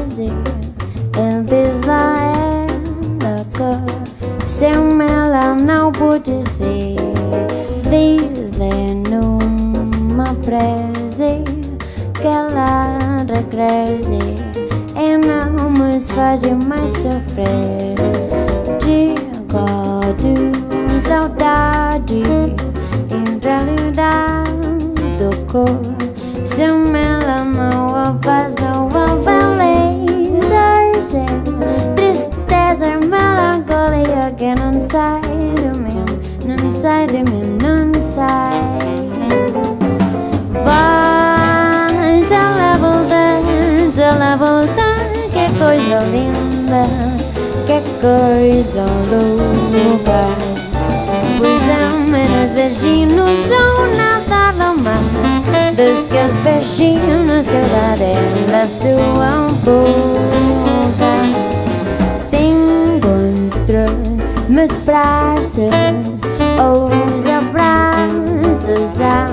prazer em desla cor. Sem ela não pude ser. Diz-lhe numa prece que ela regresse e não me faz mais sofrer. Chega de saudade, em realidade do cor. Sem ela não há paz, não há beleza. Sem tristeza e melancolia que não sai de mim, não sai de mim, não sai. Vai, ela voltar, que coisa linda, que coisa louca. Pois é, menos beijinhos são nada mais dos que os beijinhos que dá dentro da sua boca. Te encontro meus braços, os abraços hão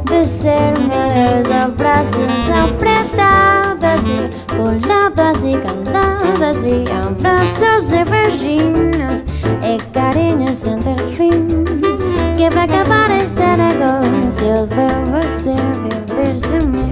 de ser meus abraços apertados e colados e calados e abraços e beijinhos e carinhos sem ter fim. Que pra acabar esse negócio de você viver sem mim.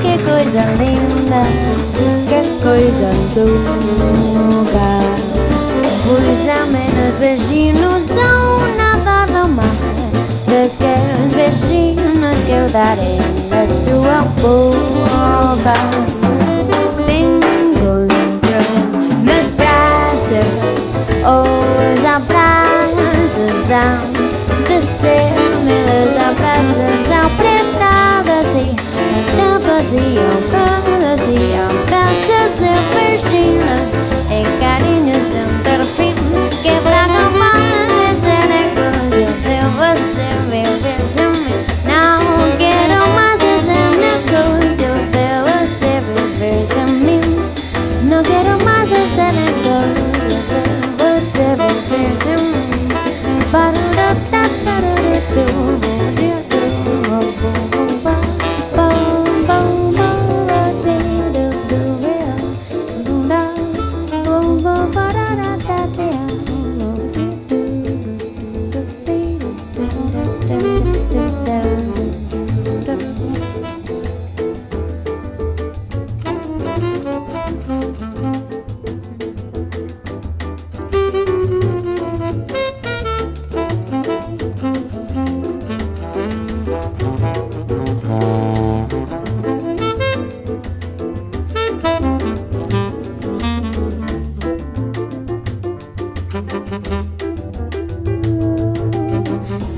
Que coisa linda, que coisa louca. Pois há menos beijinhos são nada mais dos que os beijinhos que eu darei na sua boca. Te encontro meus braços, os abraços hão de ser meus abraços apertados e abraços e beijinhos e carinhos sem ter fim. Que pra acabar esse negócio de você viver sem mim. Não quero mais esse negócio de você viver sem mim. Não quero mais esse negócio de você viver sem mim.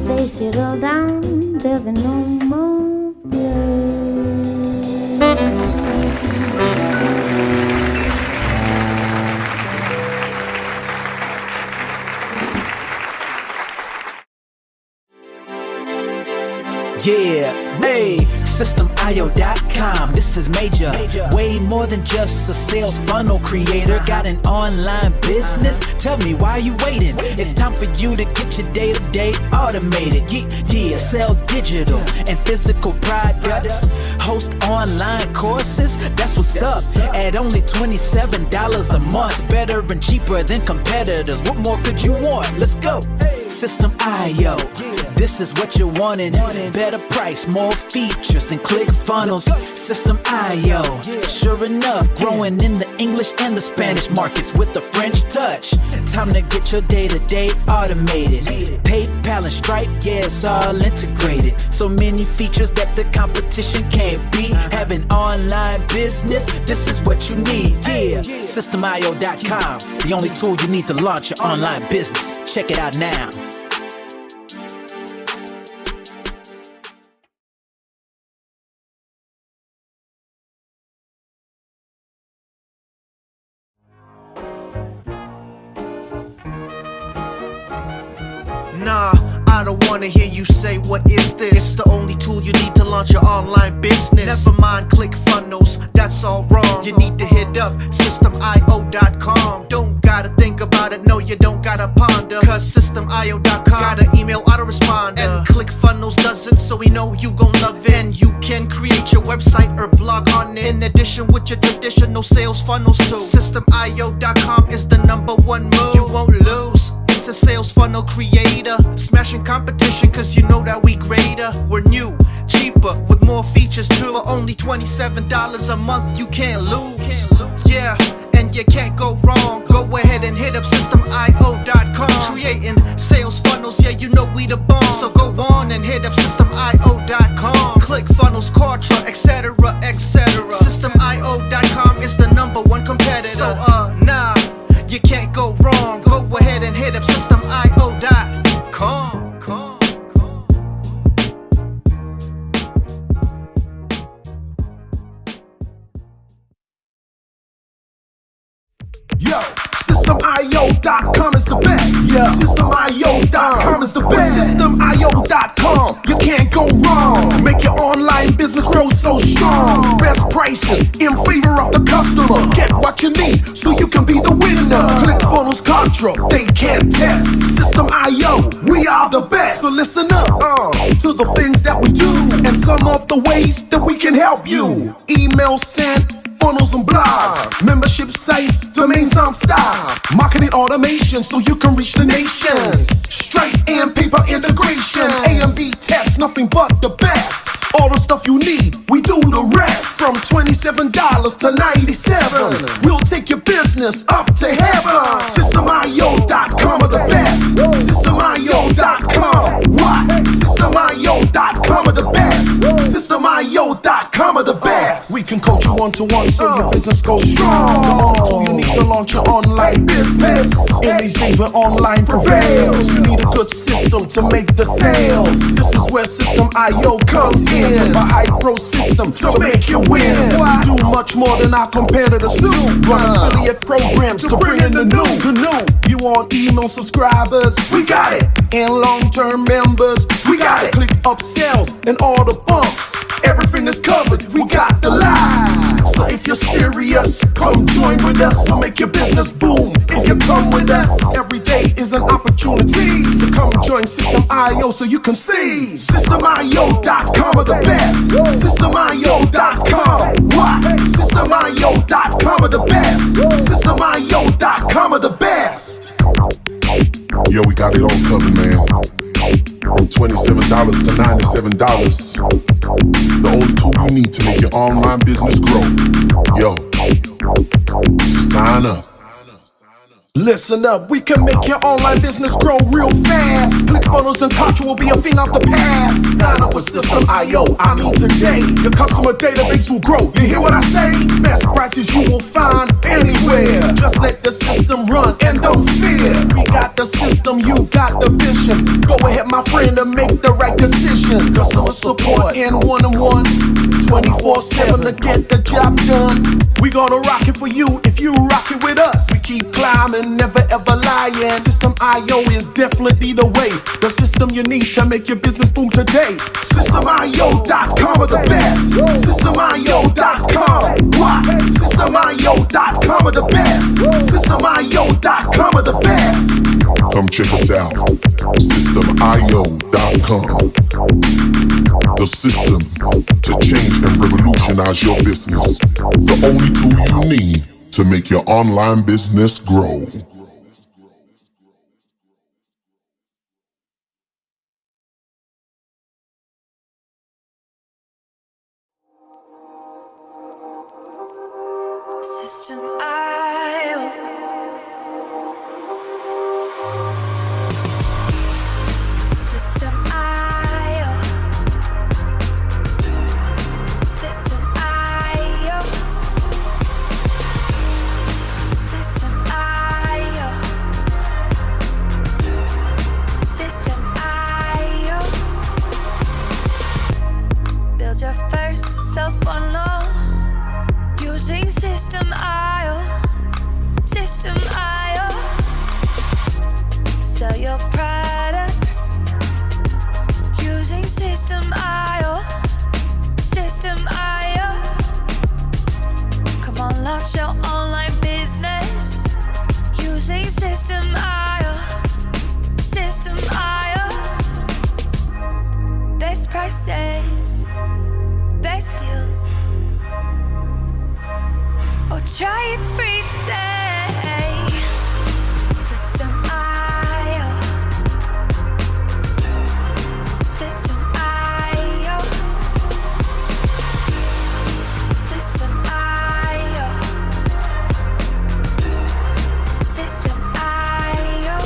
They settle down, there'll be no more blood. Yeah, hey, SystemIO.com, this is major. Way more than just a sales funnel creator. Got an online business? Tell me, why are you waiting? It's time for you to get your day-to-day automated. Yeah, sell digital and physical products. Host online courses, that's what's up. At only $27 a month. Better and cheaper than competitors. What more could you want? Let's go. System.io, this is what you're wanting. Better price, more features than ClickFunnels. System.io, sure enough, growing in the English and the Spanish markets with a French touch. Time to get your day-to-day automated. PayPal and Stripe, yeah, it's all integrated. So many features that the competition can't beat. Have an online business, this is what you need. Yeah, SystemIO.com, the only tool you need to launch your online business. Check it out now. Nah, I don't wanna hear you say what is this. It's the only tool you need to launch your online business. Never mind ClickFunnels, that's all wrong. You need to hit up SystemIO.com. Don't gotta think about it, no you don't gotta ponder. Cause SystemIO.com got an email autoresponder. And ClickFunnels doesn't, so we know you gon' love it. And you can create your website or blog on it. In addition with your traditional sales funnels too. SystemIO.com is the #1 move. You won't lose. It's a sales funnel creator, smashing competition cause you know that we greater. We're new, cheaper, with more features too. For only $27 a month, you can't lose. Yeah, and you can't go wrong. Go ahead and hit up SystemIO.com. Creating sales funnels, yeah, you know we the bomb. So go on and hit up SystemIO.com. ClickFunnels, Quadra, etc, etc. SystemIO.com is the #1 competitor. So nah, you can't go wrong. Go ahead and hit up SystemIO.com. Yo, SystemIO.com is the best. Yeah, SystemIO.com is the best. SystemIO.com, you can't go wrong. Make your online business grow so strong. Best prices in favor of the customer. Get what you need so you can be the winner. ClickFunnels, Contra, they can't test. System.io, we are the best. So listen up to the things that we do and some of the ways that we can help you. Email sent, funnels and blogs, membership sites, domains non-stop, marketing automation so you can reach the nations. Stripe and paper integration, A&B tests, nothing but the best. All the stuff you need, we do the rest. From $27 to $97, we'll take your business up to heaven. SystemIO.com are the best. SystemIO.com, what? SystemIO.com are the best. SystemIO.com are the best. We can coach you one-to-one so your business goes strong. The only tool you need to launch your online business. In these days where online prevails, you need a good system to make the sales. This is where System.io comes in. A high-pro system to make you win. We do much more than our competitors do. Run affiliate programs to bring in the new. You want email subscribers? We got it. And long-term members? We got it. Click upsells and all the bumps. Everything is covered. We got the line. So if you're serious, come join with us to make your business boom. If you come with us, every day is an opportunity. So come join System.io so you can see. System.io.com are the best. System.io.com, what? System.io.com are the best. System.io.com are the best. Yo, we got it all covered, man. From $27 to $97. The only tool you need to make your online business grow. Yo, just sign up. Listen up, we can make your online business grow real fast. ClickFunnels and Contra will be a thing of the past. Sign up with System.io, I mean today. Your customer database will grow, you hear what I say? Best prices you will find anywhere. Just let the system run and don't fear. We got the system, you got the vision. Go ahead my friend and make the right decision. Customer support in one-on-one, 24/7 to get the job done. We gonna rock it for you if you rock it with us. We keep climbing, never ever lying. System.io is definitely the way. The system you need to make your business boom today. System.io.com are the best. System.io.com. What? System.io.com are the best. System.io.com are the best. Come check us out. System.io.com. The system to change and revolutionize your business. The only tool you need to make your online business grow. System.io. System.io. System.io. System.io. System.io. Build your first sales funnel using System.io. System.io. Sell your products using System.io. System.io. Come on, launch your online business using System.io. System.io. Best prices, best deals. Or try it free today. System.io. System.io. System.io. System.io.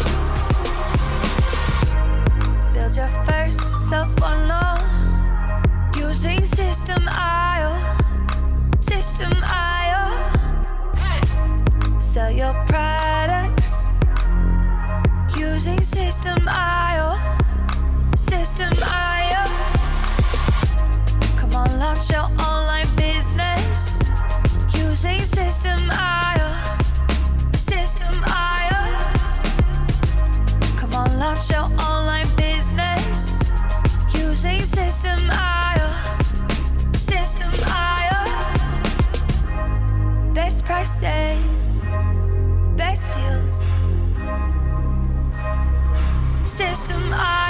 Build your first sales funnel using System.io. System.io. Sell your products using System.io. System.io. Come on, launch your online business using System.io. System.io. Come on, launch your online business using System.io. System.io. Best prices, best deals. System.io.